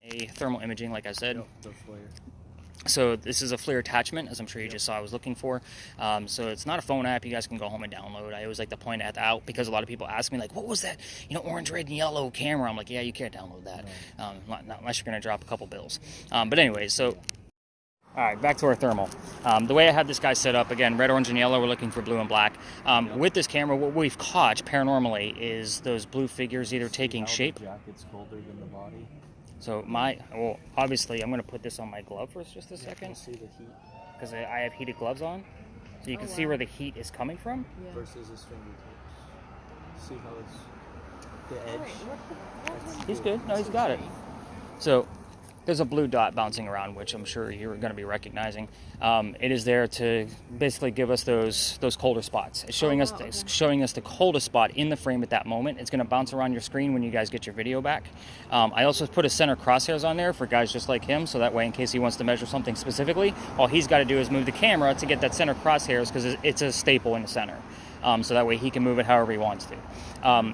A thermal imaging, like I said. Yep, the FLIR. So this is a FLIR attachment, as I'm sure you just saw I was looking for. So it's not a phone app you guys can go home and download. I always like to point that out because a lot of people ask me, like, what was that, orange, red, and yellow camera? I'm like, yeah, you can't download that, not unless you're going to drop a couple bills. But anyway, so... All right, back to our thermal. The way I have this guy set up, again, red, orange, and yellow, we're looking for blue and black. With this camera, what we've caught paranormally is those blue figures either taking shape. The jacket's colder than the body. So obviously, I'm going to put this on my glove for just a second. You can see the heat. Because I have heated gloves on. So you can see where the heat is coming from. Yeah. Versus his fingertips. See how it's the edge? He's good. No, he's got it. So there's a blue dot bouncing around, which I'm sure you're going to be recognizing. It is there to basically give us those colder spots. It's showing us the coldest spot in the frame at that moment. It's going to bounce around your screen when you guys get your video back. I also put a center crosshairs on there for guys just like him, so that way in case he wants to measure something specifically, all he's got to do is move the camera to get that center crosshairs because it's a staple in the center. So that way he can move it however he wants to.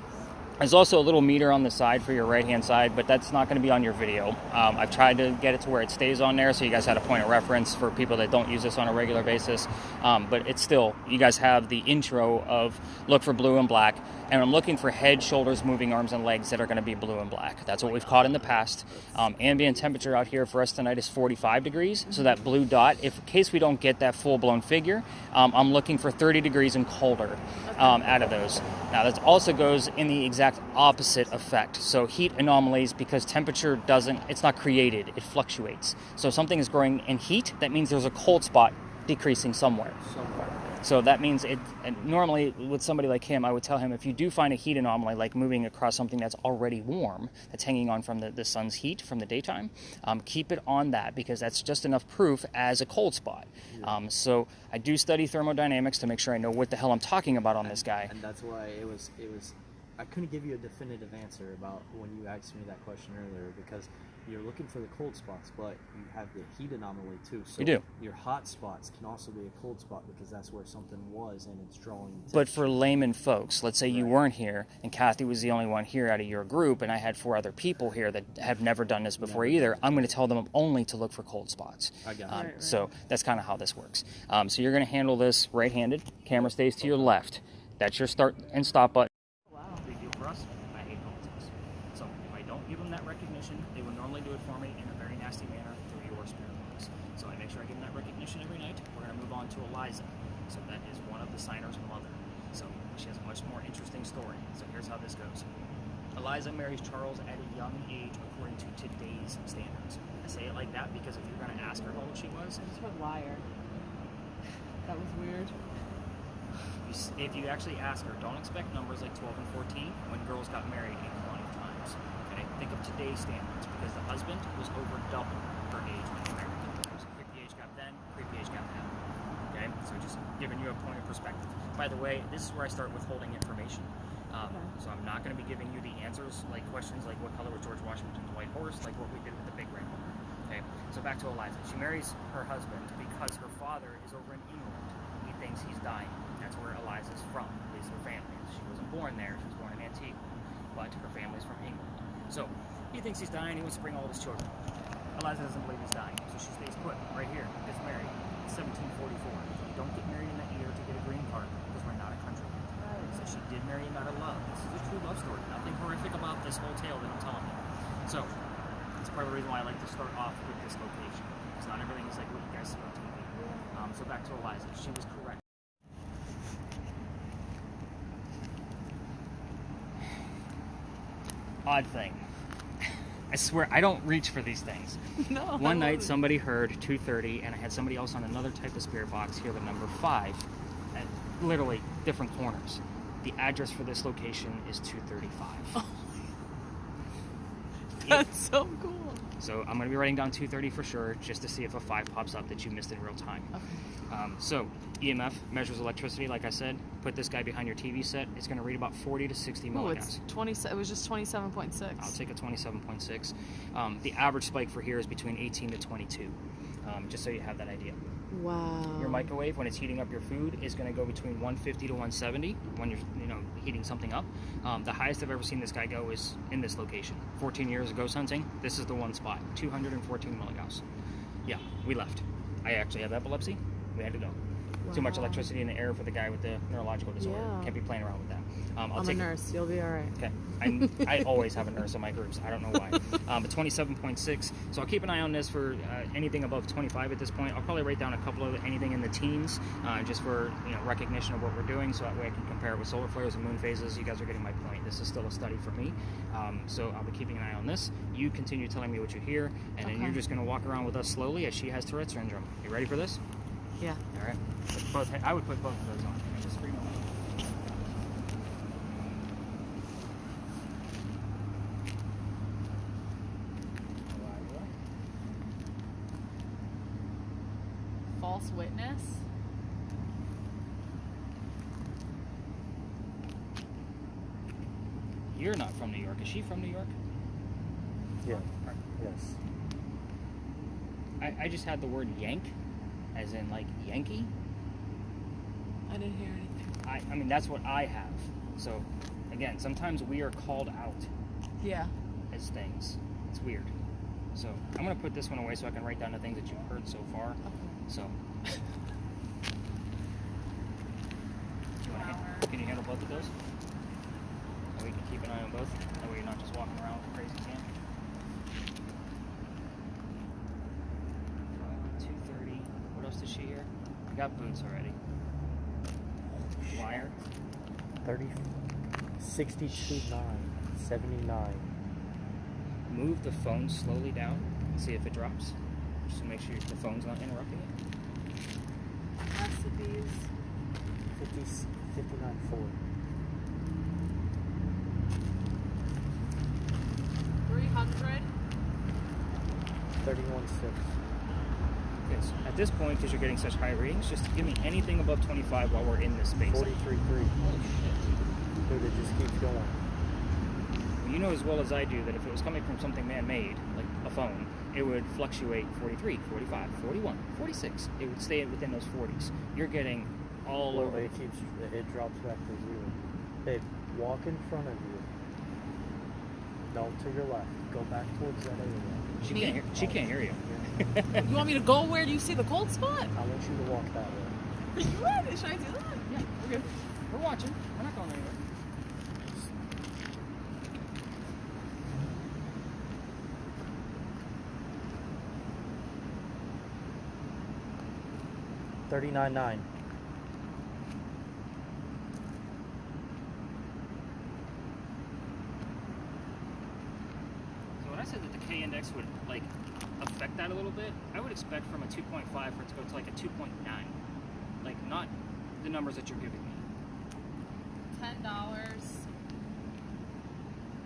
There's also a little meter on the side for your right-hand side, but that's not going to be on your video. I've tried to get it to where it stays on there, so you guys had a point of reference for people that don't use this on a regular basis. But it's still, you guys have the intro of look for blue and black, and I'm looking for head, shoulders, moving arms, and legs that are going to be blue and black. That's what we've caught in the past. Ambient temperature out here for us tonight is 45 degrees, so that blue dot, in case we don't get that full-blown figure, I'm looking for 30 degrees and colder out of those. Now, that also goes in the exact opposite effect. So heat anomalies, because temperature it's not created, it fluctuates. So if something is growing in heat, that means there's a cold spot decreasing somewhere. So that means and normally with somebody like him, I would tell him if you do find a heat anomaly, like moving across something that's already warm, that's hanging on from the sun's heat from the daytime, keep it on that because that's just enough proof as a cold spot. So I do study thermodynamics to make sure I know what the hell I'm talking about on this guy. And that's why it was I couldn't give you a definitive answer about when you asked me that question earlier because you're looking for the cold spots, but you have the heat anomaly too. So you do. Your hot spots can also be a cold spot because that's where something was and it's drawing. But for layman folks, let's say you weren't here and Kathy was the only one here out of your group and I had 4 other people here that have never done this before either, I'm going to tell them only to look for cold spots. I got it. So that's kind of how this works. So you're going to handle this right-handed. Camera stays to your left. That's your start and stop button. I hate cold. So if I don't give them that recognition, they would normally do it for me in a very nasty manner through your spirit box. So I make sure I give them that recognition every night. We're going to move on to Eliza. So that is one of the signer's mother. So she has a much more interesting story. So here's how this goes. Eliza marries Charles at a young age according to today's standards. I say it like that because if you're going to ask her how old she was... I just heard liar. That was weird. If you actually ask her, don't expect numbers like 12 and 14 when girls got married in colonial times. Okay? Think of today's standards because the husband was over double her age when he married. So creepy age gap then, creepy age gap now. Okay? So just giving you a point of perspective. By the way, this is where I start withholding information. So I'm not going to be giving you the answers like questions like what color was George Washington's white horse, like what we did with the big grandmother. Okay? So back to Eliza. She marries her husband because her father is over in England. He thinks he's dying. That's where Eliza's from, at least her family is. She wasn't born there, she was born in Antigua, but her family's from England. So, he thinks he's dying, he wants to bring all of his children. Eliza doesn't believe he's dying, so she stays put, right here, gets married, in 1744. You don't get married in that year to get a green card, because we're not a country yet. So she did marry him out of love. This is a true love story. Nothing horrific about this whole tale that I'm telling you. So, that's part of the reason why I like to start off with this location, because not everything is like what you guys see on TV. So back to Eliza, she was correct. Odd thing. I swear, I don't reach for these things. No. One night, somebody heard 2:30, and I had somebody else on another type of spirit box hear the number 5 at literally different corners. The address for this location is 235. Oh. That's so cool. So I'm going to be writing down 230 for sure, just to see if a 5 pops up that you missed in real time. Okay. So EMF measures electricity, like I said. Put this guy behind your TV set. It's going to read about 40 to 60 milliamps. It's 20. It was just 27.6. I'll take a 27.6. The average spike for here is between 18 to 22, just so you have that idea. Wow. Your microwave, when it's heating up your food, is going to go between 150 to 170 when you're heating something up. The highest I've ever seen this guy go is in this location. 14 years of ghost hunting, this is the one spot. 214 milligauss. Yeah, we left. I actually have epilepsy. We had to go. Too much Wow. electricity in the air for the guy with the neurological disorder. Yeah. Can't be playing around with that. I'm a nurse. You'll be all right. Okay. I always have a nurse in my groups. I don't know why. But 27.6. So I'll keep an eye on this for anything above 25 at this point. I'll probably write down a couple of anything in the teens just for recognition of what we're doing, so that way I can compare it with solar flares and moon phases. You guys are getting my point. This is still a study for me. So I'll be keeping an eye on this. You continue telling me what you hear, and then you're just going to walk around with us slowly as she has Tourette syndrome. You ready for this? Yeah. All right. I would put both of those on. I just scream them. False witness. You're not from New York. Is she from New York? Yeah. Yes. I just had the word yank, as in like Yankee. I didn't hear anything. I mean, that's what I have. So, again, sometimes we are called out Yeah. as things. It's weird. So, I'm going to put this one away so I can write down the things that you've heard so far. Okay. So, can you handle both of those? So we can keep an eye on both. That way you're not just walking around with a crazy can. 230. What else does she hear? We got boots already. Wire. 30, 62, 9, 79. Move the phone slowly down and see if it drops. Just to make sure the phone's not interrupting it. Recipes. 59, 4. 300. 31, 6. Yes. At this point, because you're getting such high readings, just give me anything above 25 while we're in this space. 43, 3. Dude, it just keeps going. You know as well as I do that if it was coming from something man-made, like a phone, it would fluctuate 43, 45, 41, 46. It would stay within those 40s. You're getting all Well, over. it drops back to 0. Babe, walk in front of you. No, to your left. Go back towards that area. She can't hear you. You want me to go where do you see the cold spot? I want you to walk that way. Are you ready? Should I do that? Yeah, we're good. We're watching. We're not going anywhere. 39.9. So when I said that the K index would like affect that a little bit, I would expect from a 2.5 for it to go to like a 2.9. Like not the numbers that you're giving me. $10.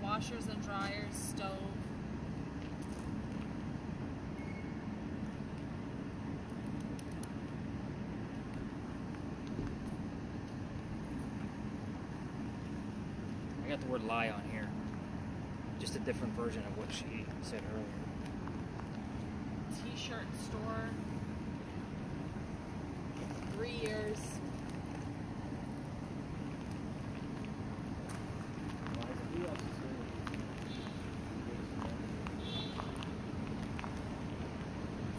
Washers and dryers, stove. I got the word lie on here. Just a different version of what she said earlier. T-shirt store. 3 years.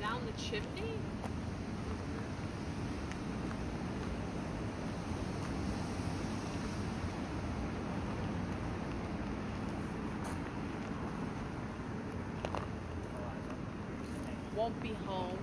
Down the chimney? Won't be home.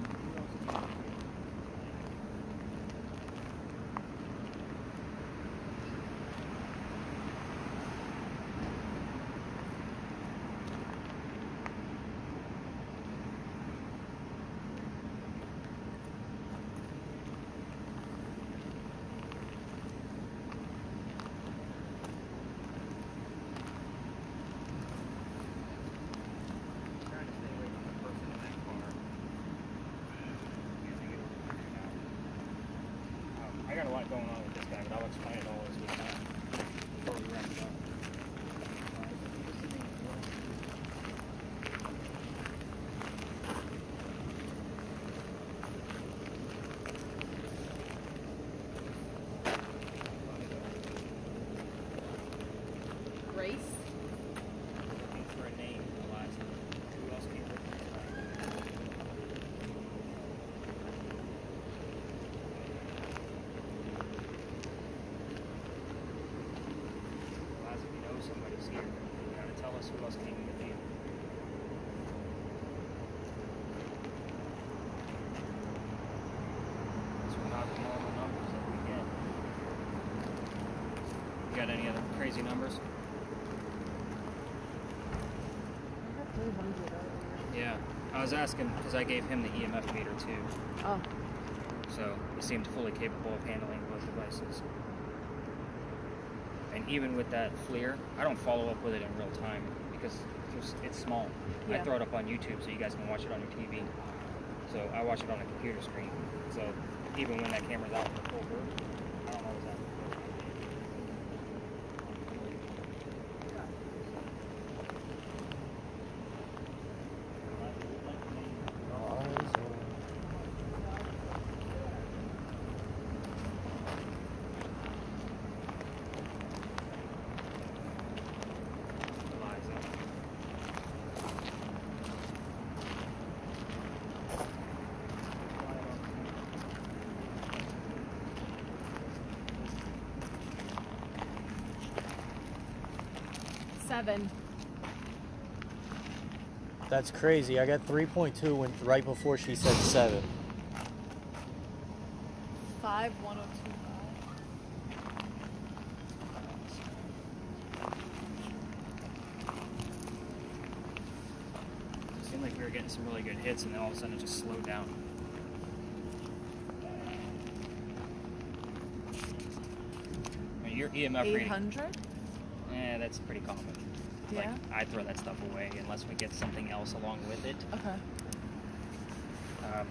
Trying to stay away from the person in that car. I got a lot going on with this guy, but I'll explain it all as we can before we wrap it up. Who else came in the theater? So we're not the normal numbers that we get. You got any other crazy numbers? I got 300 earlier. Yeah. I was asking because I gave him the EMF meter too. Oh. So he seemed fully capable of handling both devices. And even with that FLIR, I don't follow up with it in real time because it's small. I Yeah. throw it up on YouTube so you guys can watch it on your TV. So I watch it on a computer screen. So even when that camera's out in the full version, I don't always have it. Seven. That's crazy. I got 3.2 when right before she said 7. 51025. It seemed like we were getting some really good hits, and then all of a sudden it just slowed down. I mean, your EMF reading, 800? that's pretty common. Like, Yeah. I throw that stuff away unless we get something else along with it. Okay.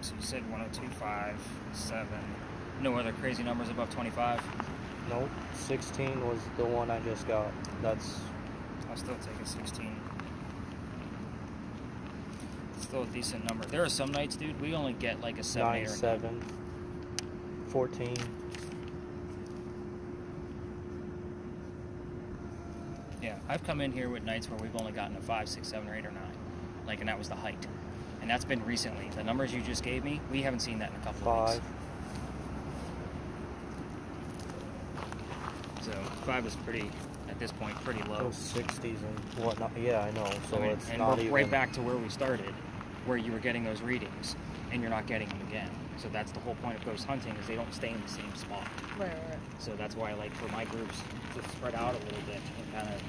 So you said 102.5, 7. No other crazy numbers above 25? Nope. 16 was the one I just got. That's I'll still take a 16. Still a decent number. There are some nights, dude, we only get like a 7, 9, 8, or 7, 14. Yeah, I've come in here with nights where we've only gotten a 5, 6, 7, or 8, or 9. Like, and that was the height. And that's been recently. The numbers you just gave me, we haven't seen that in a couple of 5. weeks. So 5 is pretty, at this point, pretty low. Those 60s and whatnot. Yeah, I know. So I mean, it's and not we're even right back to where we started, where you were getting those readings, and you're not getting them again. So that's the whole point of ghost hunting, is they don't stay in the same spot. Right. So that's why I like for my groups to spread out a little bit and kind of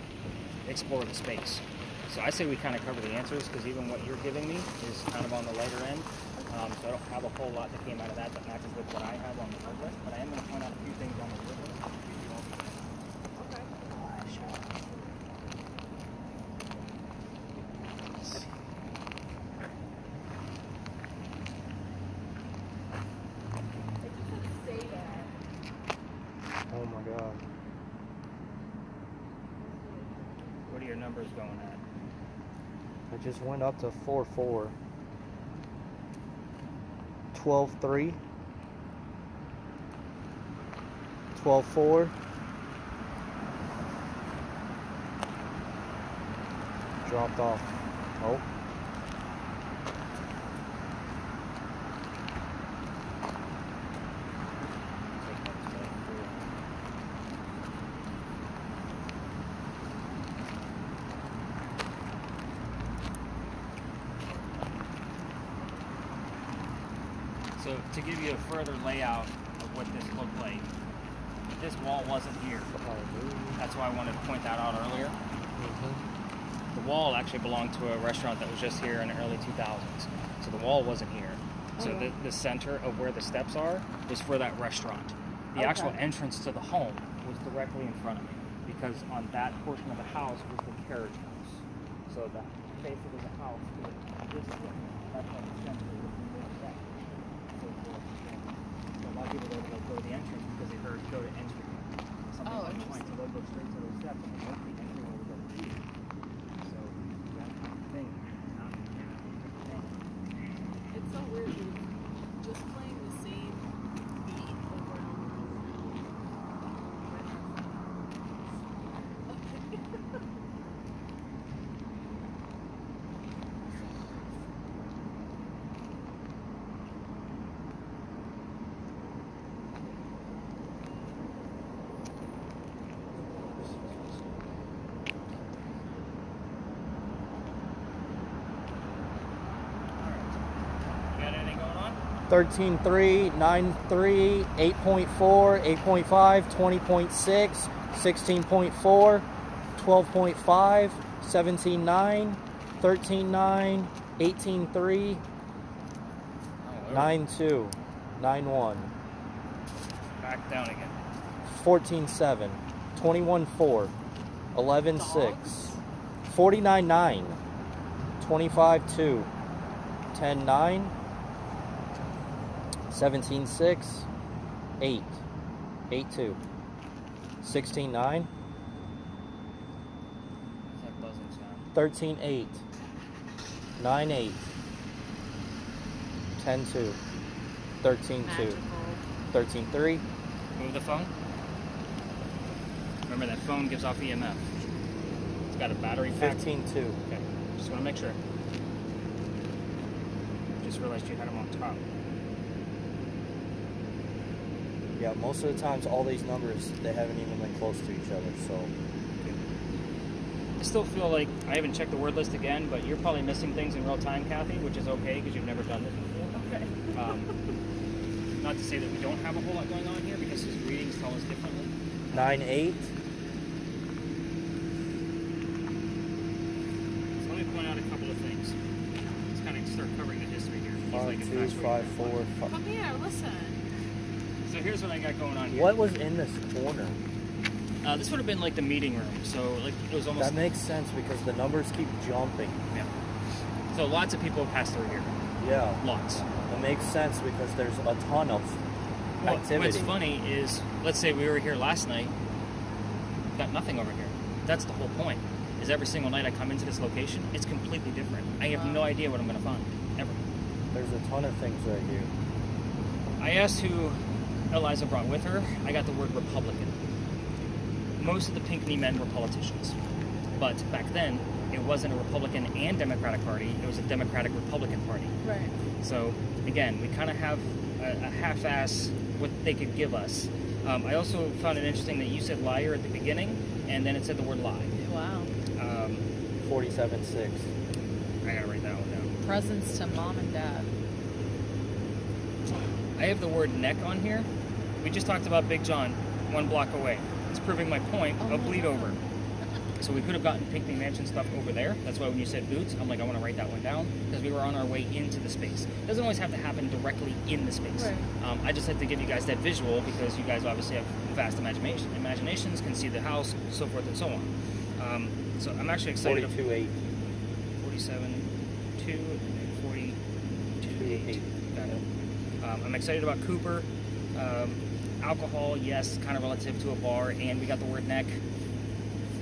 explore the space. So I say we kind of cover the answers, because even what you're giving me is kind of on the lighter end. So I don't have a whole lot that came out of that matches with what I have on the word list, but I am going to point out a few things on the word list. Oh my god. What are your numbers going at? It just went up to 4-4. 12-3. 12-4. Dropped off. Oh. So to give you a further layout of what this looked like, this wall wasn't here. That's why I wanted to point that out earlier. Mm-hmm. The wall actually belonged to a restaurant that was just here in the early 2000s. So the wall wasn't here. So the center of where the steps are was for that restaurant. The actual entrance to the home was directly in front of me, because on that portion of the house was the carriage house. So the face of the house was this way. That's why the center was more back. So a lot of people don't go to the entrance because they heard go to entry. Something like point, so they'll go straight to those steps and they hope the entry will go here. So that kind of thing. It's so weird. Dude. Just playing the same beat over and over and over. 13.3, 9.3, 8.4, 8.5, 20.6, 16.4, 12.5, 17.9, 13.9, 18.3, 9.2, 9.1, Back down again. 14.7, 21.4, 11.6, 49.9, 25.2, 10.9, 17.6, 8, 8.2, 16.9, That buzzing sound. 13.8, 9.8, 10.2, 13.2, Magical. 13.3, Move the phone. Remember that phone gives off EMF. It's got a battery pack. 15.2. Okay, just want to make sure. Just realized you had them on top. Yeah, most of the times, all these numbers, they haven't even been close to each other, so. I still feel like I haven't checked the word list again, but you're probably missing things in real time, Kathy, which is okay because you've never done this before. Okay. Not to say that we don't have a whole lot going on here because his readings tell us differently. 9.8, So let me point out a couple of things. Let's kind of start covering the history here. He's like a 5.2, fast reader. 5.4, 5. Come here, listen. So here's what I got going on here. What was in this corner? This would have been like the meeting room. So like it was almost. That makes sense because the numbers keep jumping. Yeah. So lots of people pass through here. Yeah, Lots. it makes sense because there's a ton of activity. What's funny is, let's say we were here last night, got nothing over here. That's the whole point. Is every single night I come into this location, it's completely different. I have no idea what I'm going to find, ever. There's a ton of things right here. I asked who Eliza brought with her. I got the word Republican. Most of the Pinckney men were politicians. But back then, it wasn't a Republican and Democratic Party. It was a Democratic-Republican Party. Right. So, again, we kind of have a half-ass what they could give us. I also found it interesting that you said liar at the beginning, and then it said the word lie. Wow. 47.6. I gotta write that one down. Presents to mom and dad. I have the word neck on here. We just talked about Big John, 1 block away. It's proving my point of bleed over. So we could have gotten Pinckney Mansion stuff over there. That's why when you said boots, I'm like, I want to write that one down because we were on our way into the space. It doesn't always have to happen directly in the space. Right. I just had to give you guys that visual because you guys obviously have vast imaginations, can see the house, so forth and so on. So I'm actually excited. 42.8. 47.2 and 42.8. Got it. I'm excited about Cooper. Alcohol, yes, kind of relative to a bar, and we got the word neck.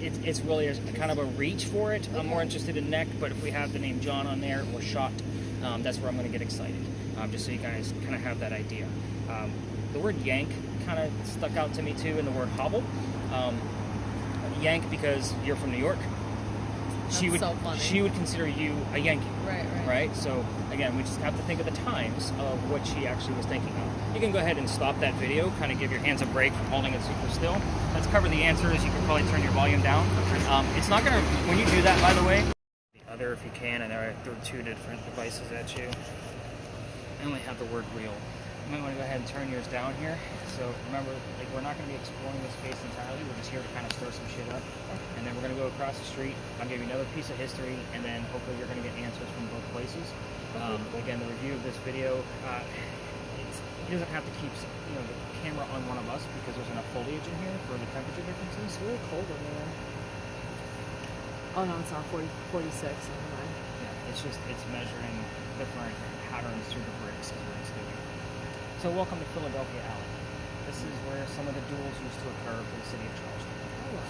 It's really a kind of a reach for it. I'm more interested in neck, but if we have the name John on there or shot, that's where I'm going to get excited. Just so you guys kind of have that idea. The word yank kind of stuck out to me too, and the word hobble. Yank because you're from New York. She would so funny. she would consider you a Yankee. Right. Right? So, again, we just have to think of the times of what she actually was thinking of. You can go ahead and stop that video, kind of give your hands a break from holding it super still. Let's cover the answers. You can probably turn your volume down. It's not going to, when you do that, by the way, the other if you can, and I threw 2 different devices at you. I only have the word real. You might want to go ahead and turn yours down here. So remember, like, we're not going to be exploring this space entirely. We're just here to kind of stir some shit up. And then we're going to go across the street. I'll give you another piece of history, and then hopefully you're going to get answers from both places. Again, the review of this video, it doesn't have to keep the camera on one of us because there's enough foliage in here for the temperature differences. It's really cold in there. Oh no, it's not 46. Never mind. Yeah, it's measuring different patterns through the bricks is what it's doing. So welcome to Philadelphia Alley. This is where some of the duels used to occur for the city of Charleston.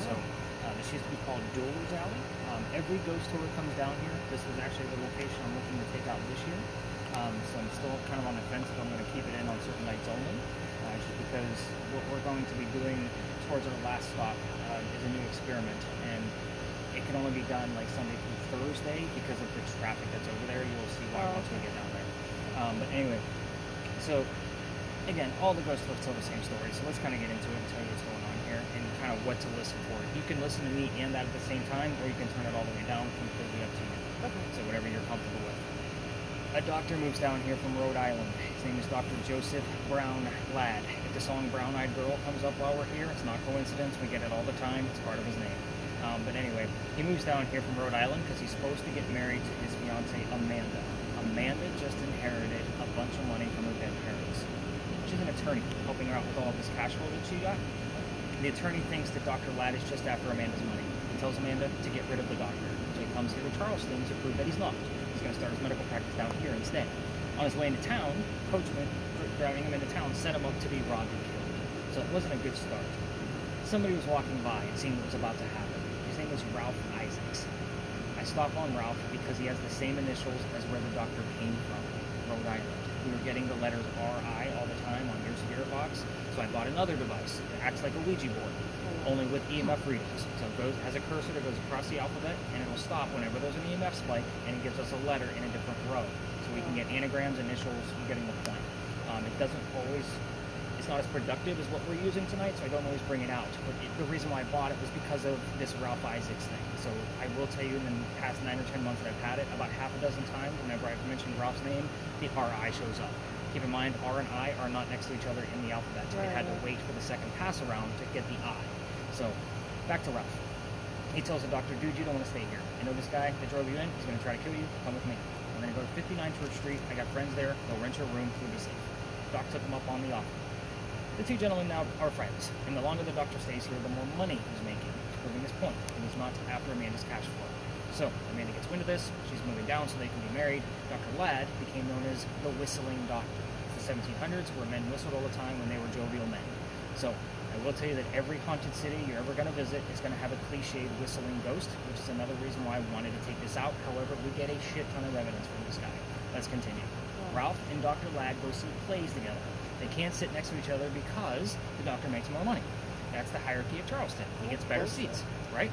So this used to be called Duelers Alley. Every ghost tour comes down here. This was actually the location I'm looking to take out this year. So I'm still kind of on the fence if I'm going to keep it in on certain nights only. Just because what we're going to be doing towards our last stop is a new experiment. And it can only be done like Sunday through Thursday because of the traffic that's over there. You will see why once we get down there. But anyway, so again, all the ghost tours tell the same story. So let's kind of get into it and tell you what's going on here and kind of what to listen for. You can listen to me and that at the same time, or you can turn it all the way down, completely up to you. So whatever you're comfortable with. a doctor moves down here from Rhode Island. His name is Dr. Joseph Brown Ladd. If the song Brown Eyed Girl comes up while we're here, it's not coincidence. We get it all the time. It's part of his name. But anyway, he moves down here from Rhode Island because he's supposed to get married to his fiancée, Amanda. Amanda just inherited a bunch of money from her dead parents. She's an attorney, helping her out with all of this cash flow that she got. The attorney thinks that Dr. Ladd is just after Amanda's money. He tells Amanda to get rid of the doctor. So he comes here to Charleston to prove that he's not. He's going to start his medical practice down here instead. On his way into town, coachman driving him into town set him up to be robbed and killed. So it wasn't a good start. Somebody was walking by and seeing what was about to happen. His name was Ralph Isaacs. I stop on Ralph because he has the same initials as where the doctor came from, Rhode Island. We were getting the letters RI all the time on your spirit box, so I bought another device that acts like a Ouija board, only with EMF readings. So it has a cursor that goes across the alphabet, and it will stop whenever there's an EMF spike, and it gives us a letter in a different row. So we can get anagrams, initials, you're getting the point. It doesn't always, it's not as productive as what we're using tonight, so I don't always bring it out. But the reason why I bought it was because of this Ralph Isaacs thing. So I will tell you, in the past 9 or 10 months that I've had it, about half a dozen times, whenever I've mentioned Ralph's name, the RI shows up. Keep in mind, R and I are not next to each other in the alphabet. So I had to wait for the second pass around to get the I. So, back to Ralph. He tells the doctor, dude, you don't want to stay here. I know this guy that drove you in. He's going to try to kill you. Come with me. We're going to go to 59 Church Street. I got friends there. They'll rent your room. You'll be safe. Doc took him up on the offer. The two gentlemen now are friends, and the longer the doctor stays here, the more money he's making, proving his point, and he's not after Amanda's cash flow. So, Amanda gets wind of this, she's moving down so they can be married. Dr. Ladd became known as the Whistling Doctor. It's the 1700s, where men whistled all the time when they were jovial men. So, I will tell you that every haunted city you're ever going to visit is going to have a cliched whistling ghost, which is another reason why I wanted to take this out. However, we get a shit ton of evidence from this guy. Let's continue. Ralph and Dr. Ladd go see plays together. They can't sit next to each other because the doctor makes more money. That's the hierarchy of Charleston. He gets better seats, right?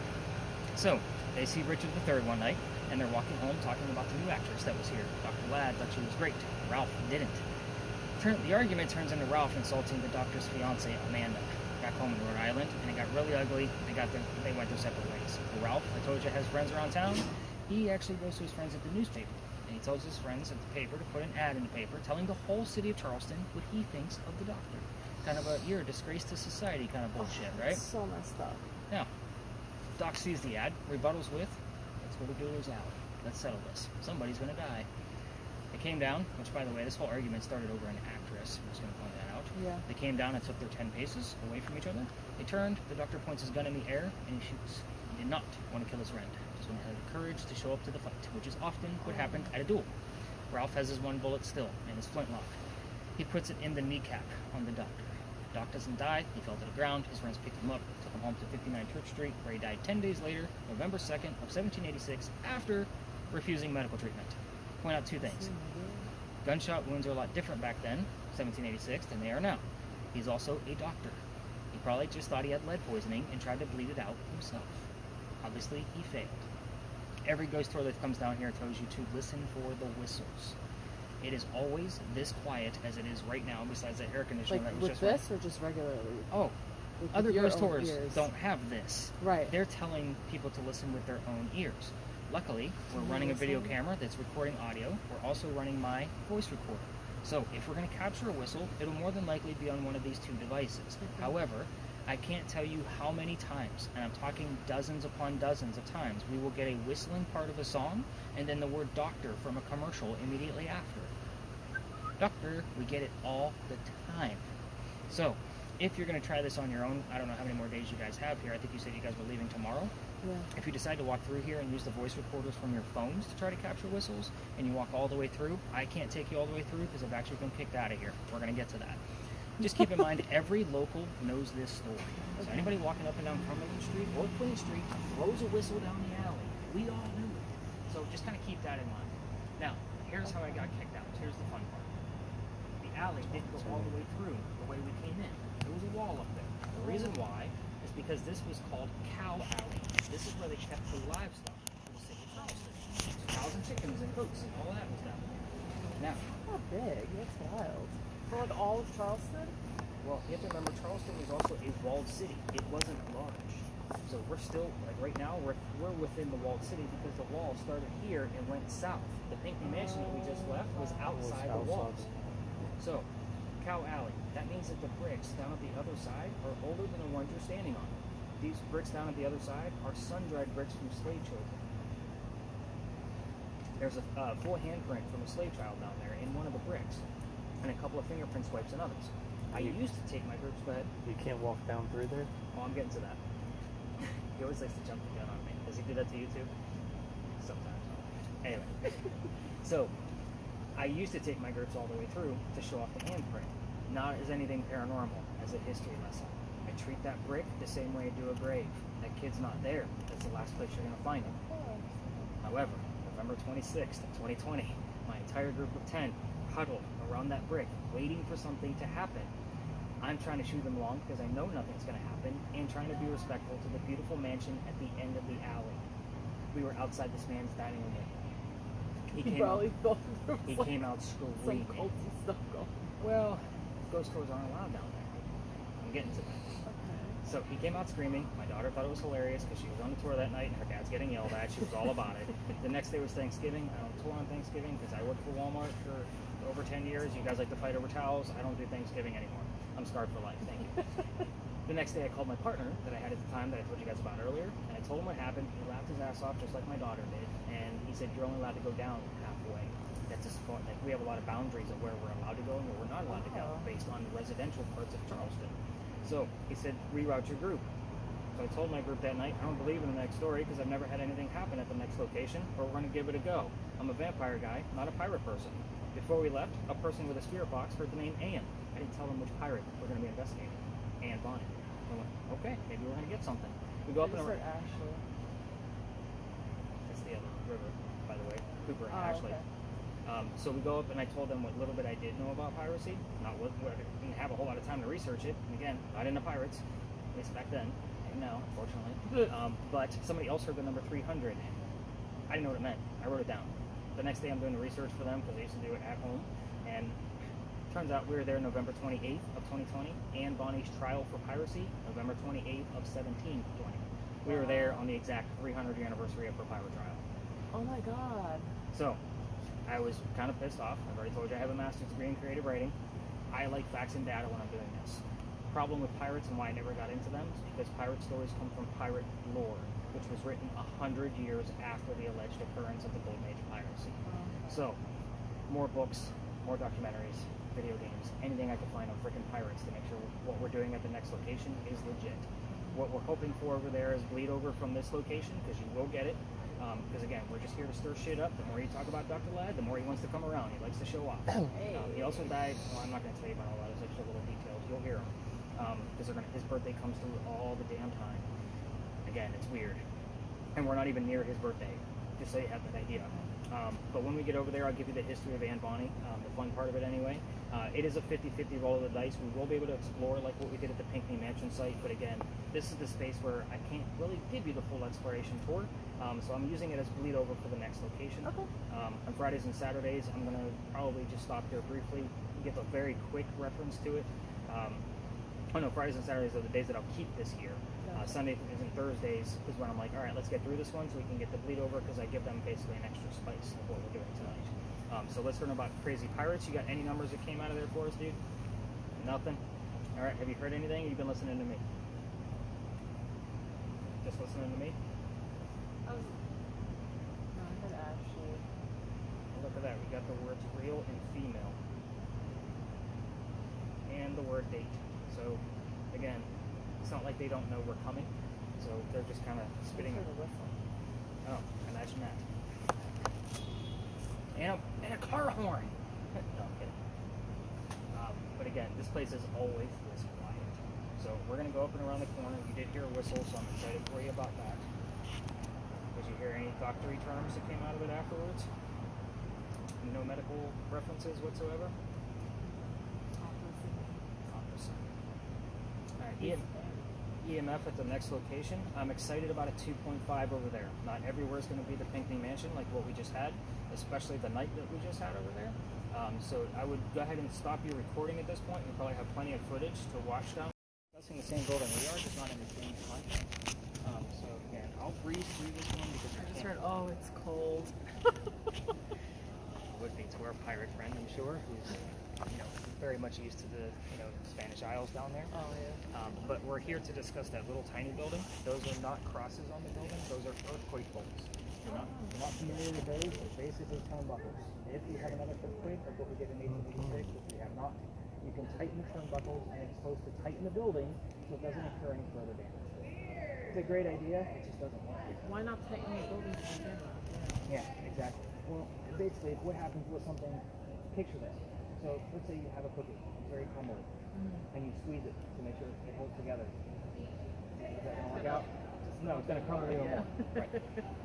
So, they see Richard III one night, and they're walking home talking about the new actress that was here. Dr. Ladd thought she was great. Ralph didn't. The argument turns into Ralph insulting the doctor's fiancée, Amanda, back home in Rhode Island, and it got really ugly. They went their separate ways. Ralph, I told you, has friends around town. He actually goes to his friends at the newspaper. And he tells his friends at the paper to put an ad in the paper telling the whole city of Charleston what he thinks of the doctor. Kind of a, you're a disgrace to society kind of bullshit, right? So messed up. Now, Doc sees the ad, rebuttals with, let's go to Dooley's Alley. Let's settle this. Somebody's going to die. They came down, which, by the way, this whole argument started over an actress. I'm just going to point that out. Yeah. They came down and took their 10 paces away from each other. They turned, the doctor points his gun in the air, and he shoots. He did not want to kill his friend. Just want to have the courage to show up to the fight, which is often what happened at a duel. Ralph has his one bullet still in his flintlock. He puts it in the kneecap on the doctor. Doc doesn't die. He fell to the ground. His friends picked him up, took him home to 59 Church Street, where he died 10 days later, November 2nd of 1786, after refusing medical treatment. Point out two things. Gunshot wounds are a lot different back then, 1786, than they are now. He's also a doctor. He probably just thought he had lead poisoning and tried to bleed it out himself. Obviously, he failed. Every ghost tour that comes down here tells you to listen for the whistles. It is always this quiet as it is right now, besides the air conditioner that was with just this or just regularly? Oh, With other your ghost own tours ears. don't have this. Right. They're telling people to listen with their own ears. Luckily, we're running a video camera that's recording audio. We're also running my voice recorder. So if we're going to capture a whistle, it'll more than likely be on one of these two devices. However, I can't tell you how many times, and I'm talking dozens upon dozens of times, we will get a whistling part of a song and then the word doctor from a commercial immediately after. Doctor, we get it all the time. So, if you're going to try this on your own, I don't know how many more days you guys have here. I think you said you guys were leaving tomorrow. Yeah. If you decide to walk through here and use the voice recorders from your phones to try to capture whistles, and you walk all the way through, I can't take you all the way through because I've actually been kicked out of here. We're going to get to that. Just keep in mind, every local knows this story. So anybody walking up and down Cumberland Street or Queen Street throws a whistle down the alley. We all knew it. So just kind of keep that in mind. Now, here's how I got kicked out. Here's the fun part. The alley didn't go all the way through the way we came in. There was a wall up there. The reason why is because this was called Cow Alley. This is where they kept the livestock for the city of Charleston. Cows and chickens and goats and all that was down there. Now, How big? That's wild. For like all of Charleston? well, you have to remember Charleston was also a walled city. It wasn't large. So we're still, like right now, we're within the walled city because the wall started here and went south. The Pinckney Mansion that we just left was outside the walls. So, Cow Alley, that means that the bricks down at the other side are older than the ones you're standing on. These bricks down at the other side are sun-dried bricks from slave children. There's a full handprint from a slave child down there in one of the bricks, and a couple of fingerprint swipes in others. I used to take my groups, but You can't walk down through there? oh, I'm getting to that. He always likes to jump the gun on me. Does he do that to you too? Sometimes. Anyway, so I used to take my groups all the way through to show off the handprint. Not as anything paranormal, as a history lesson. I treat that brick the same way I do a grave. That kid's not there. That's the last place you're going to find him. However, November 26th of 2020, my entire group of 10 huddled around that brick, waiting for something to happen. I'm trying to shoot them along because I know nothing's going to happen, and trying to be respectful to the beautiful mansion at the end of the alley. We were outside this man's dining room. He came out, probably thought there was he like came out some screaming. culty stuff going. Well, ghost tours aren't allowed down there. I'm getting to that. Okay. So he came out screaming. My daughter thought it was hilarious because she was on the tour that night and her dad's getting yelled at. She was all about it. The next day was Thanksgiving. I don't tour on Thanksgiving because I worked for Walmart for over 10 years. You guys like to fight over towels. I don't do Thanksgiving anymore. I'm scarred for life. Thank you. The next day I called my partner that I had at the time that I told you guys about earlier, and I told him what happened. He laughed his ass off just like my daughter did, and he said, you're only allowed to go down halfway. That's as far, like, we have a lot of boundaries of where we're allowed to go and where we're not allowed to go based on the residential parts of Charleston. So he said, reroute your group. So I told my group that night, I don't believe in the next story because I've never had anything happen at the next location, or we're going to give it a go. I'm a vampire guy, not a pirate person. Before we left, a person with a spirit box heard the name Anne. I didn't tell them which pirate we're going to be investigating. Anne Bonny. I went, okay, maybe we're going to get something. We go up I and just heard Ashley. That's the other river, by the way. Cooper and Oh, Ashley. okay. So we go up and I told them what little bit I did know about piracy. Not what I didn't have a whole lot of time to research it. And again, not into pirates, at least back then. And now, unfortunately. But somebody else heard the number 300. I didn't know what it meant. I wrote it down. The next day I'm doing the research for them because I used to do it at home. And turns out we were there November 28th of 2020. Anne Bonny's trial for piracy, November 28th of 1720. We were there on the exact 300th anniversary of her pirate trial. Oh my god. So, I was kind of pissed off. I've already told you I have a master's degree in creative writing. I like facts and data when I'm doing this. Problem with pirates and why I never got into them is because pirate stories come from pirate lore, which was written 100 years after the alleged occurrence of the Golden Age of piracy. So, more books, more documentaries, video games, anything I can find on freaking pirates to make sure what we're doing at the next location is legit. What we're hoping for over there is bleed over from this location, because you will get it. Because again, we're just here to stir shit up. The more you talk about Dr. Ladd, the more he wants to come around. He likes to show off. Hey. He also died. Well, I'm not going to tell you about all those extra little details. You'll hear him. Because his birthday comes through all the damn time. Again, it's weird. And we're not even near his birthday, just so you have an idea. But when we get over there, I'll give you the history of Anne Bonny, the fun part of it anyway. It is a 50-50 roll of the dice. We will be able to explore like what we did at the Pinckney Mansion site, but again, this is the space where I can't really give you the full exploration tour, so I'm using it as bleed over for the next location. Okay. On Fridays and Saturdays, I'm going to probably just stop here briefly, give a very quick reference to it. Fridays and Saturdays are the days that I'll keep this year. Sundays and Thursdays is when I'm like, all right, let's get through this one so we can get the bleed over, because I give them basically an extra spice of what we're doing tonight. So let's learn about Crazy Pirates. You got any numbers that came out of there for us, dude? Nothing? All right, have you heard anything, or you been listening to me? Just listening to me? No, I heard Ashley. Look at that, we got the words real and female. And the word date. So, again, it's not like they don't know we're coming, so they're just kind of spitting. I heard a whistle. Oh, imagine that. And a car horn. No, I'm kidding. But again, this place is always this quiet. So we're gonna go up and around the corner. You did hear a whistle, so I'm excited for you about that. Did you hear any doctory terms that came out of it afterwards? No medical references whatsoever? Opposite. All right, EMF at the next location. I'm excited about a 2.5 over there. Not everywhere is going to be the Pinckney Mansion like what we just had, especially the night that we just had over there. So I would go ahead and stop your recording at this point. You probably have plenty of footage to watch down. Discussing the same building we are, just not in the same context. So again, I'll breeze through this one because I I just can't. heard, oh, it's cold. Would be to our pirate friend, I'm sure, who's very much used to the Spanish Isles down there. Oh, yeah. But we're here to discuss that little tiny building. Those are not crosses on the building. Those are earthquake bolts. You're not familiar with those. They're basically turnbuckles. If you have another earthquake, like what we did in 1886, which we have not, you can tighten the turnbuckles, and it's supposed to tighten the building so it doesn't incur any further damage. It's a great idea. It just doesn't work. Why not tighten the building to begin with? Yeah, exactly. Well, basically, what happens with something, picture this. So let's say you have a cookie, it's very crumbly, and you squeeze it to make sure it holds together. Is that going to work out? No, it's going to crumble even more. Right.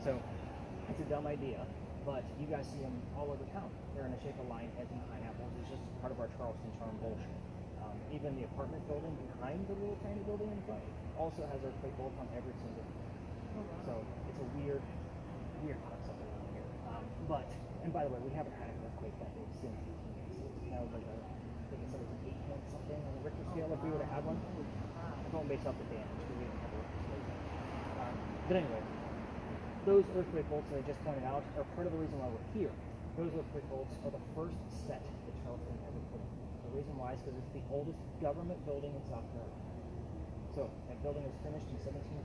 So it's a dumb idea, but you guys see them all over town. They're in the shape of lion heads and pineapples. It's just part of our Charleston charm bullshit. Even the apartment building behind the little tiny building in front also has earthquake bolts on every single one. So it's a weird concept around here. And by the way, we haven't had an earthquake that big since 1886. That was like I think it said it was an 8 point something on the Richter scale if we would have had one. I'm going based off the damage because we didn't have a Richter scale yet. But anyway, those earthquake bolts that I just pointed out are part of the reason why we're here. Those earthquake bolts are the first set that Charleston ever put in. The reason why is because it's the oldest government building in South Carolina. So that building was finished in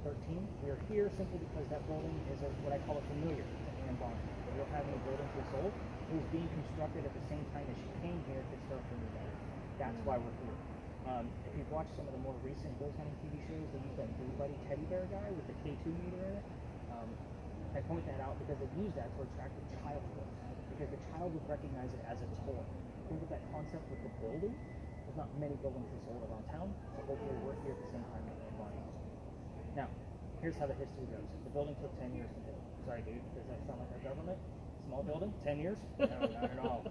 1713. We are here simply because that building is what I call a familiar to Anne Bonny. We don't have any buildings we sold. It was being constructed at the same time as she came here to start her new day. That's why we're here. If you've watched some of the more recent ghost hunting TV shows, they use that Blue Buddy teddy bear guy with the K2 meter in it. I point that out because they use that to attract the child to it. Because the child would recognize it as a toy. Think of that concept with the building. There's not many buildings we sold around town, so hopefully we're here at the same time that Anne Bonny was. Now, here's how the history goes. The building took 10 years to build. Sorry, dude, does that sound like our government? Small building? 10 years? No, not at all.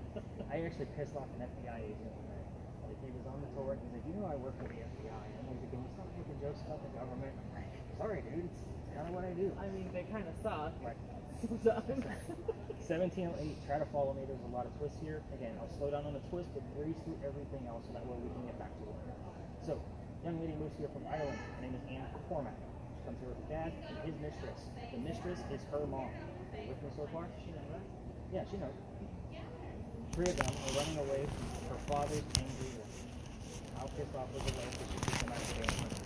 I actually pissed off an FBI agent one day. Like, he was on the tour and he's like, I work for the FBI. And he's like, can you stop making jokes about the government? I'm like, sorry, dude, it's kind of what I do. I mean, they kind of suck. Right. Sometimes. 1708, try to follow me. There's a lot of twists here. Again, I'll slow down on the twist, but breeze through everything else so that way we can get back to it. So, young lady moves here from Ireland. Her name is Anne Cormac. She comes here with her dad and his mistress. The mistress is her mom. With me so far? She knows that. Yeah, she knows. 3 of them are running away from her father's angry wife. How pissed off was the wife that she kicked them out of the damn country?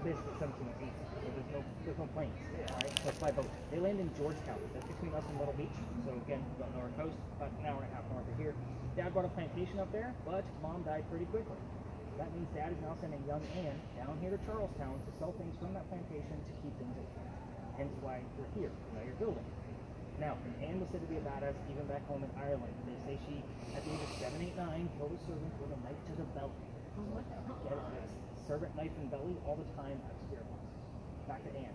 Basically 1708. So there's no planes. Alright, so it's by boat. They land in Georgetown. That's between us and Myrtle Beach. So again, don't know our coast, about an hour and a half north of here. Dad bought a plantation up there, but mom died pretty quickly. That means Dad is now sending young Anne down here to Charlestown to sell things from that plantation to keep things open. Hence why you're here. Now you're building. Now, Anne was said to be a badass even back home in Ireland. They say she, at the age of 7, 8, 9, killed a servant with a knife to the belly. Get it? Servant knife and belly all the time at spirit boxes. Back to Anne.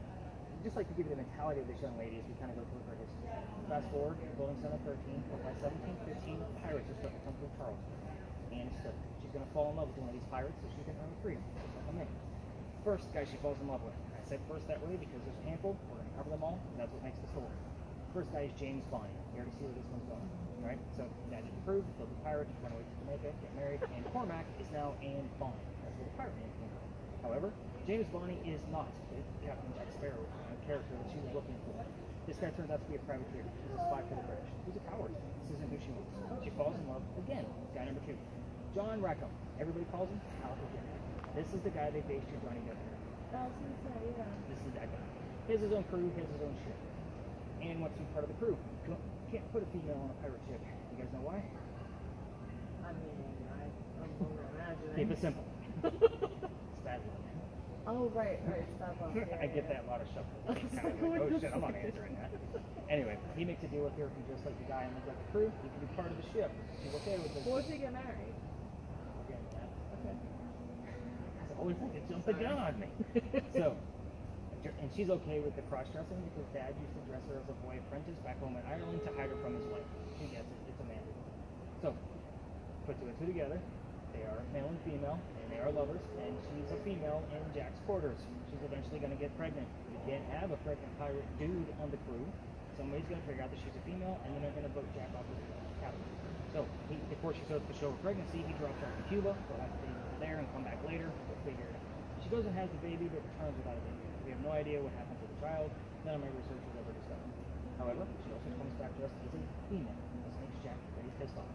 Just like to give you the mentality of this young lady as we kind of go through her history. Fast forward, building 713, but by 1715, pirates are starting to come through Charleston. Anne is stuck. She's going to fall in love with one of these pirates so she can earn freedom. Just like me. First guy she falls in love with. I said first that way because there's a handful. We're going to cover them all, and that's what makes the story. First guy is James Bonny. You already see where this one's going. Right? So, magic approved, killed the pirate, went away to Jamaica, get married, and Cormac is now Anne Bonny. That's where the pirate name came from. However, James Bonny is not the Captain Jack Sparrow character that she was looking for. This guy turns out to be a privateer. He's a spy for the British. He's a coward. This isn't who she wants. She falls in love again. Guy number 2. John Rackham. Everybody calls him Al Virginia. This is the guy they based your Johnny Depp on. This is that guy. He has his own crew, he has his own ship. And wants to be part of the crew. Can't put a female on a pirate ship. You guys know why? I mean, I'm imagining. Keep it simple. It's bad luck. Oh, right, stop off. Yeah, I get that a lot of stuff. Kind of like, oh shit, I'm not answering that. Anyway, he makes a deal with her. He's just like the guy and like the crew. He can be part of the ship. He's okay with this. Well, if they get married. Okay. Okay. It's always like to jump the gun on me. So, and she's okay with the cross-dressing because Dad used to dress her as a boy apprentice back home in Ireland to hide her from his wife. She gets it. It's a man. So, put 2 and 2 together. They are male and female, and they are lovers, and she's a female in Jack's quarters. She's eventually going to get pregnant. You can't have a pregnant pirate dude on the crew. Somebody's going to figure out that she's a female, and then they're going to vote Jack off as a captain. So, before she starts to show her pregnancy, he drops her off to Cuba. They'll have to stay there and come back later. They'll figure it out. She goes and has the baby, but returns without a baby. We have no idea what happened to the child. None of my research has ever discovered. However, she also comes back to us as a female. This makes Jack pretty pissed off.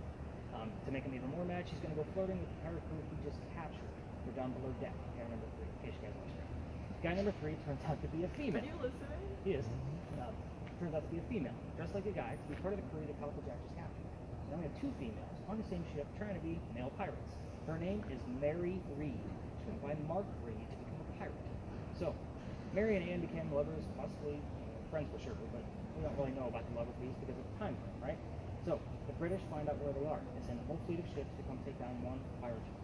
To make him even more mad, she's going to go flirting with the pirate crew he just captured. We're down below deck. Guy number 3, in case you guys watched it. Guy number 3 turns out to be a female. Are you listening? He is. Turns out to be a female, dressed like a guy, to be part of the crew that Calico Jack just captured. Now we have 2 females on the same ship trying to be male pirates. Her name is Mary Reed. She went by Mark Reed to become a pirate. So, Mary and Anne became lovers, possibly friends with Sherwood, but we don't really know about the lover piece because of the time frame, right? So, the British find out where they are and send a whole fleet of ships to come take down one pirate ship.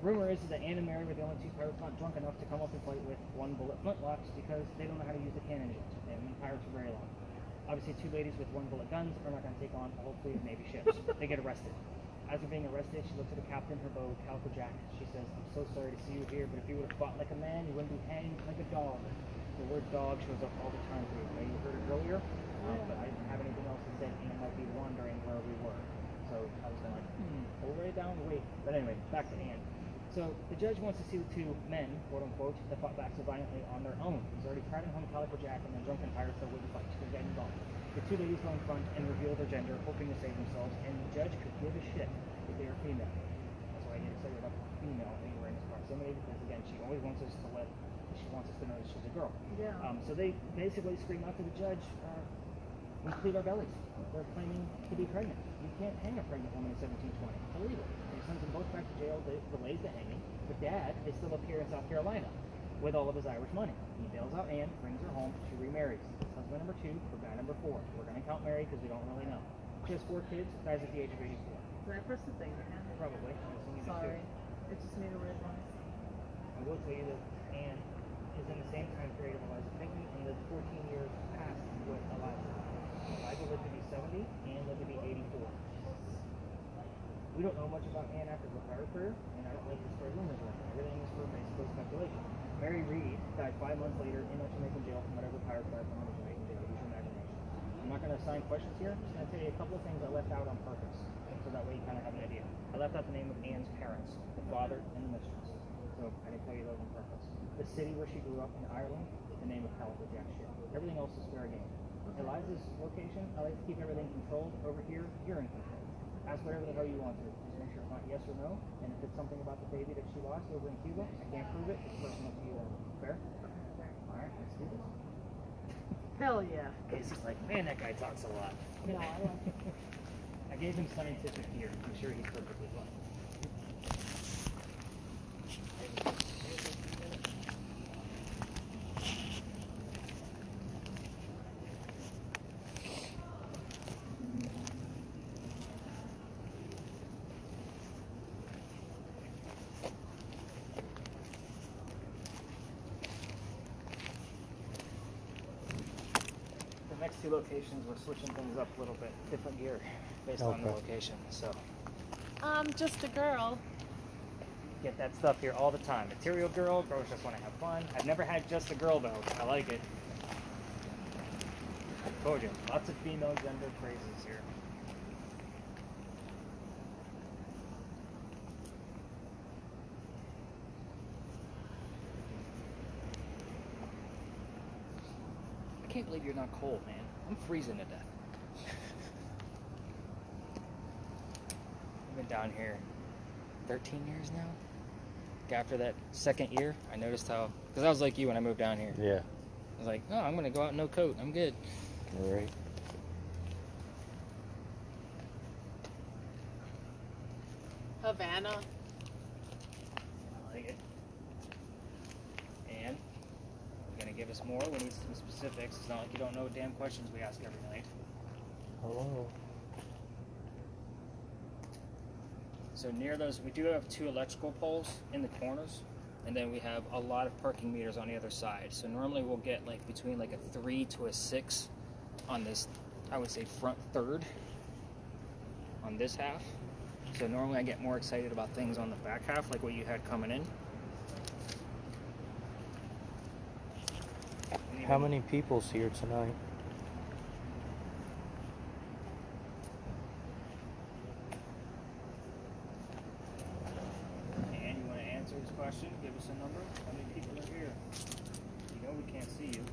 Rumor is that Anne and Mary were the only 2 pirates not drunk enough to come up and fight with 1-bullet flintlocks because they don't know how to use the cannon yet. They haven't been pirates for very long. Obviously, 2 ladies with 1-bullet guns are not going to take on a whole fleet of Navy ships. They get arrested. As they're being arrested, she looks at the captain, her beau, Calico Jack. She says, "I'm so sorry to see you here, but if you would have fought like a man, you wouldn't be hanged like a dog." The word dog shows up all the time for you. I know you heard it earlier, but I didn't have anything else to say, and I might be wondering where we were. So I was kind of like, hold it down, wait. But anyway, back to Anne. So the judge wants to see the 2 men, quote unquote, that fought back so violently on their own. He's already crowding home Calico Jack and the drunken pirates that wouldn't fight to get involved. The 2 ladies go in front and reveal their gender, hoping to save themselves, and the judge could give a shit if they are female. That's why I get excited about female anywhere in this proximity, because again, she always wants us to know that she's a girl. Yeah. So they basically scream out to the judge, we plead our bellies. They're claiming to be pregnant. You can't hang a pregnant woman in 1720. It's illegal. He sends them both back to jail, delays the hanging. But Dad is still up here in South Carolina with all of his Irish money. He bails out Anne, brings her home, she remarries. It's husband number 2 for guy number 4. We're going to count Mary because we don't really know. She has 4 kids, dies at the age of 84. Can I press the thing again? Probably. I'm assuming you do Sorry. too. It just made a weird noise. I will tell you that Anne is in the same time period of Eliza Pinckney and lived 14 years past what Eliza lived. Eliza lived to be 70, Anne lived to be 84. We don't know much about Anne after her pirate career, and I don't like to spread rumors around. Everything is for basically speculation. Mary Reed died 5 months later in Jamaican jail from whatever pirate died from in Jamaican jail. Use your imagination. I'm not going to assign questions here. I'm just going to tell you a couple of things I left out on purpose, so that way you kind of have an idea. I left out the name of Anne's parents, the father and the mistress. So I didn't tell you those on purpose. The city where she grew up in Ireland, the name of Calico Jack ship. Everything else is fair game. Eliza's location, I like to keep everything controlled. Over here, you're in control. Ask whatever the hell you want to. Just make sure it's not yes or no. And if it's something about the baby that she lost over in Cuba, I can't prove it. It's personal to you only. Fair? Alright, let's do this. Hell yeah. Casey's like, man, that guy talks a lot. No, I don't. I gave him scientific ear. I'm sure he's perfectly fine. The next 2 locations, we're switching things up a little bit. Different gear based on the location. So I'm just a girl. get that stuff here all the time. Material girl, girls just want to have fun. I've never had just a girl though. I like it. Told you, lots of female gender phrases here. I can't believe you're not cold, man. I'm freezing to death. I've been down here 13 years now. After that second year, I noticed how, because I was like you when I moved down here. Yeah. I was like, oh, I'm going to go out no coat. I'm good. All right. Havana. I like it. And you're going to give us more. We need some specifics. It's not like you don't know damn questions we ask every night. Hello. So near those, we do have 2 electrical poles in the corners, and then we have a lot of parking meters on the other side. So normally we'll get like between like a 3 to a 6 on this, I would say front third on this half. So normally I get more excited about things on the back half, like what you had coming in. How many people's here tonight? And you want to answer this question? Give us a number. How many people are here. You know we can't see you.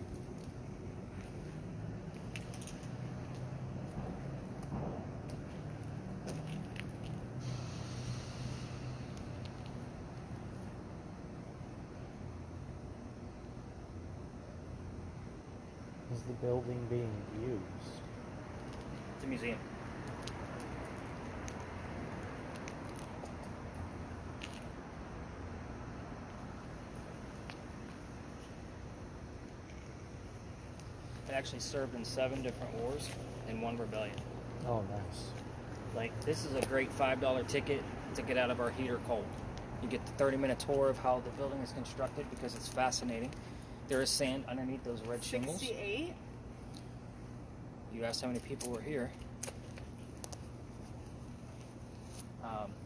Is the building being used? It's a museum. It actually served in 7 different wars and 1 rebellion. Oh, nice. Like, this is a great $5 ticket to get out of our heat or cold. You get the 30-minute tour of how the building is constructed because it's fascinating. There is sand underneath those red shingles. 68? You asked how many people were here.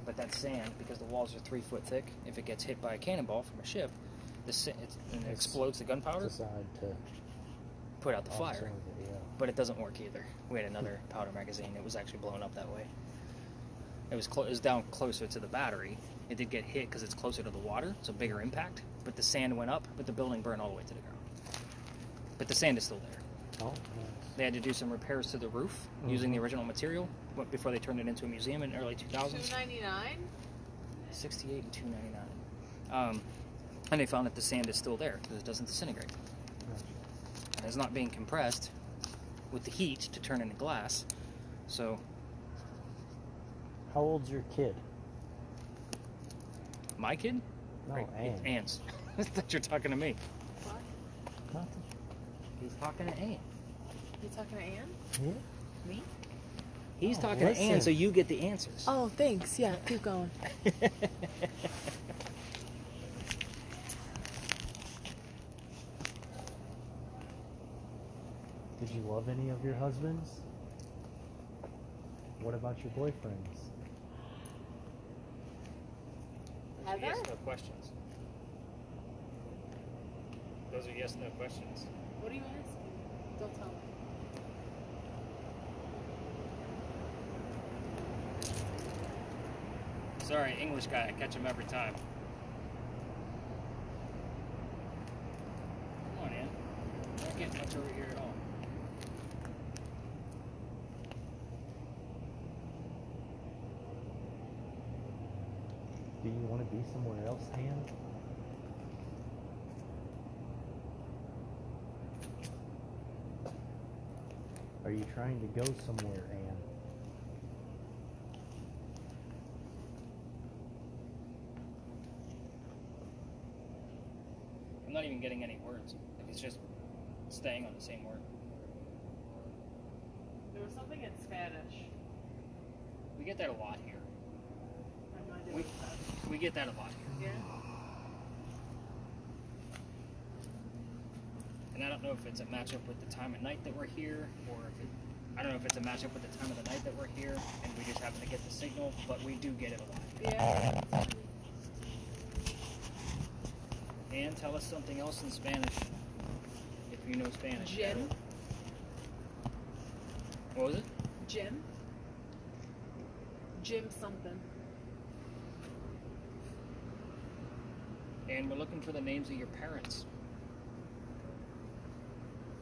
But that sand, because the walls are 3 foot thick, if it gets hit by a cannonball from a ship, and it explodes the gunpowder, Designed to put out the observe fire. it, yeah. But it doesn't work either. We had another powder magazine. It was actually blown up that way. It was down closer to the battery. It did get hit because it's closer to the water, so bigger impact. But the sand went up, but the building burned all the way to the ground. But the sand is still there. Oh, nice. They had to do some repairs to the roof using the original material before they turned it into a museum in the early 2000s. $2.99? 68 and 299. And they found that the sand is still there because it doesn't disintegrate. And it's not being compressed with the heat to turn into glass. So How old's your kid? my kid? No, Right, Anne. Anne's. I thought you're talking to me. What? Nothing. He's talking to Anne. You talking to Anne? Yeah. Me? He's Oh, talking to Anne, listen. so you get the answers. Oh, thanks. Yeah, keep going. Did you love any of your husbands? What about your boyfriends? Those are Heather? yes/no questions. Those are yes/no questions. What are you asking? Don't tell me. Sorry, English guy. I catch him every time. Come on, Ann. Don't get much over here at all. Do you want to be somewhere else, Anne? Are you trying to go somewhere, Anne? I'm not even getting any words. Like, it's just staying on the same word. There was something in Spanish. We get that a lot here. I have no idea We, what it we get that a lot here. said. Yeah? And I don't know if it's a matchup with the time of night that we're here, or if it, I don't know if it's a matchup with the time of the night that we're here, and we just happen to get the signal, but we do get it a lot. Yeah. And tell us something else in Spanish, if you know Spanish. Jim? What was it? Jim? Jim something. And we're looking for the names of your parents.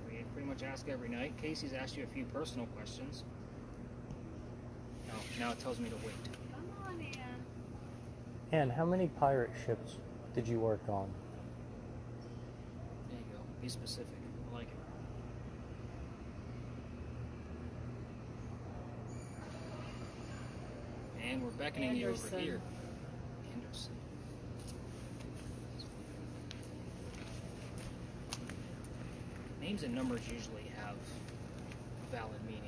We pretty much ask every night. Casey's asked you a few personal questions. No, now it tells me to wait. Come on, Anne. Anne, how many pirate ships did you work on? There you go. Be specific. I like it. And we're beckoning you over Anderson. here. Anderson. Names and numbers usually have valid meaning.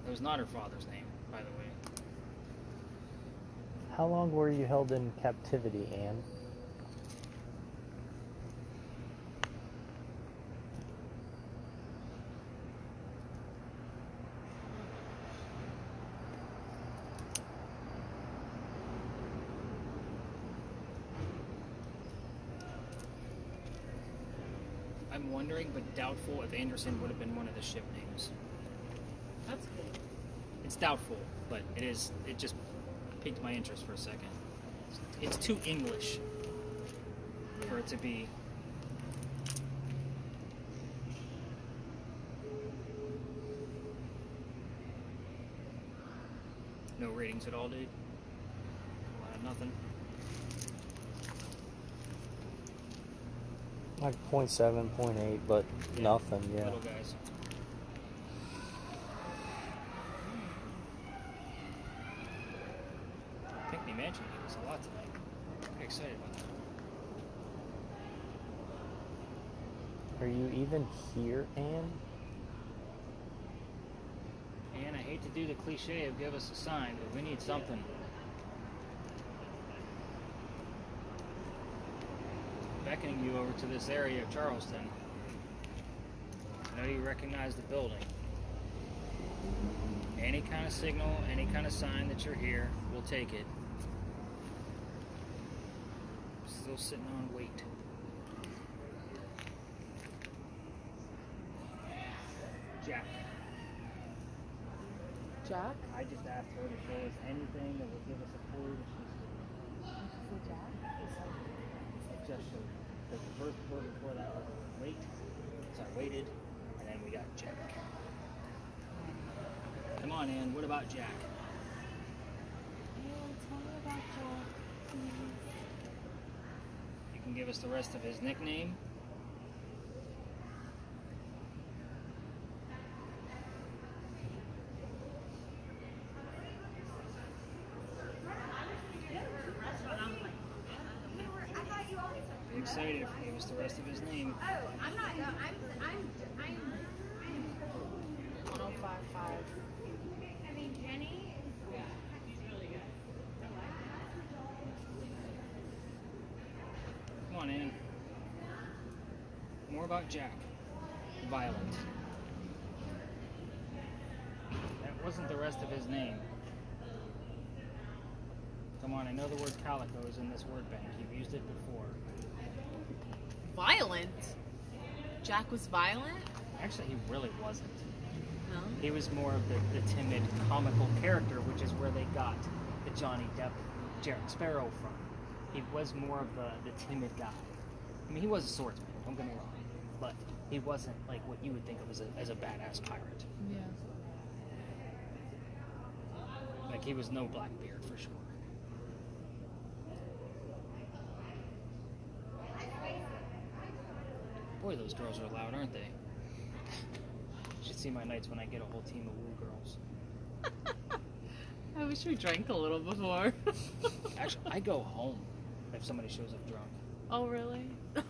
That was not her father's name, by the way. How long were you held in captivity, Anne? I'm wondering, but doubtful, if Anderson would have been one of the ship names. That's cool. It's doubtful, but it is. It just piqued my interest for a second. It's too English for it to be. No ratings at all, dude. Nothing. Like 0.7, 0.8, but nothing. Yeah. Little guys. Pinckney Mansion gave us a lot tonight. Pretty excited about that. Are you even here, Anne? And I hate to do the cliche of give us a sign, but we need something. Beckoning you over to this area of Charleston. I know you recognize the building. Any kind of signal, any kind of sign that you're here, we'll take it. Still sitting on wait. Jack. Jack? I just asked her to show us anything that would give us a clue that she's For Jack? just showed. The first word before that was wait. So I waited, and then we got Jack. Come on, Ann. What about Jack? Tell me about Jack, please. You can give us the rest of his nickname. I'm excited if he gave us the rest of his name. Oh, I'm not. I'm 1055. I mean, Jenny. Come on, Ann. More about Jack. Violent. That wasn't the rest of his name. Come on, I know the word calico is in this word bank. You've used it before. Violent. Jack was violent. Actually, he really wasn't. No. He was more of the timid, comical character, which is where they got the Johnny Depp Jack Sparrow from. He was more of the timid guy. I mean, he was a swordsman, don't get me wrong, but he wasn't like what you would think of as a badass pirate. Yeah. Like, he was no Blackbeard for sure. Boy, those girls are loud, aren't they? You should see my nights when I get a whole team of woo girls. I wish we drank a little before. Actually, I go home if somebody shows up drunk. Oh, really? If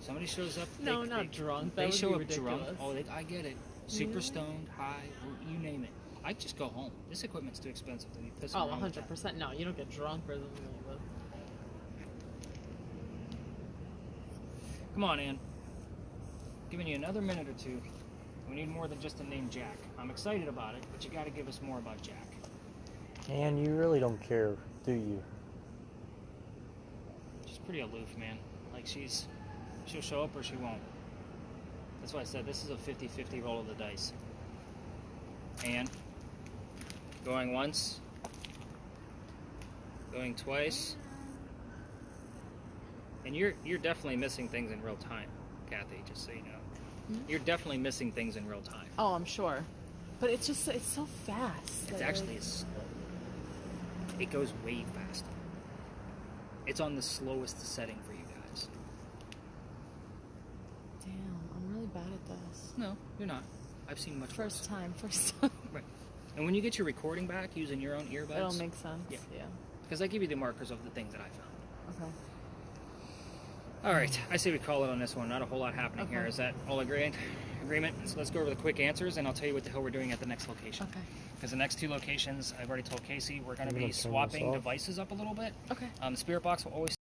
somebody shows up, No, not drunk. That They would show be up ridiculous. drunk. Oh, I get it. Super stoned, high, you name it. I just go home. This equipment's too expensive to be pissing Oh, around with that. 100%. No, you don't get drunk or something like that. Come on, Ann. Giving you another minute or two. We need more than just a name Jack. I'm excited about it, but you got to give us more about Jack. Anne, you really don't care, do you? She's pretty aloof, man. Like, she'll show up or she won't. That's why I said this is a 50-50 roll of the dice. Ann, going once, going twice, and you're definitely missing things in real time, Kathy. Just so you know, you're definitely missing things in real time. Oh, I'm sure. But it's just, it's so fast. It's actually slow. It goes way faster. It's on the slowest setting for you guys. Damn, I'm really bad at this. No, you're not. I've seen much worse. First time. Right. And when you get your recording back using your own earbuds, It'll make sense. Yeah. Yeah. because I give you the markers of the things that I found. Okay. All right, I say we call it on this one. Not a whole lot happening Okay. here. Is that all agreement? So let's go over the quick answers, and I'll tell you what the hell we're doing at the next location. Okay. Because the next two locations, I've already told Casey, we're going to You're be gonna turn this swapping off? devices up a little bit. Okay. The spirit box will always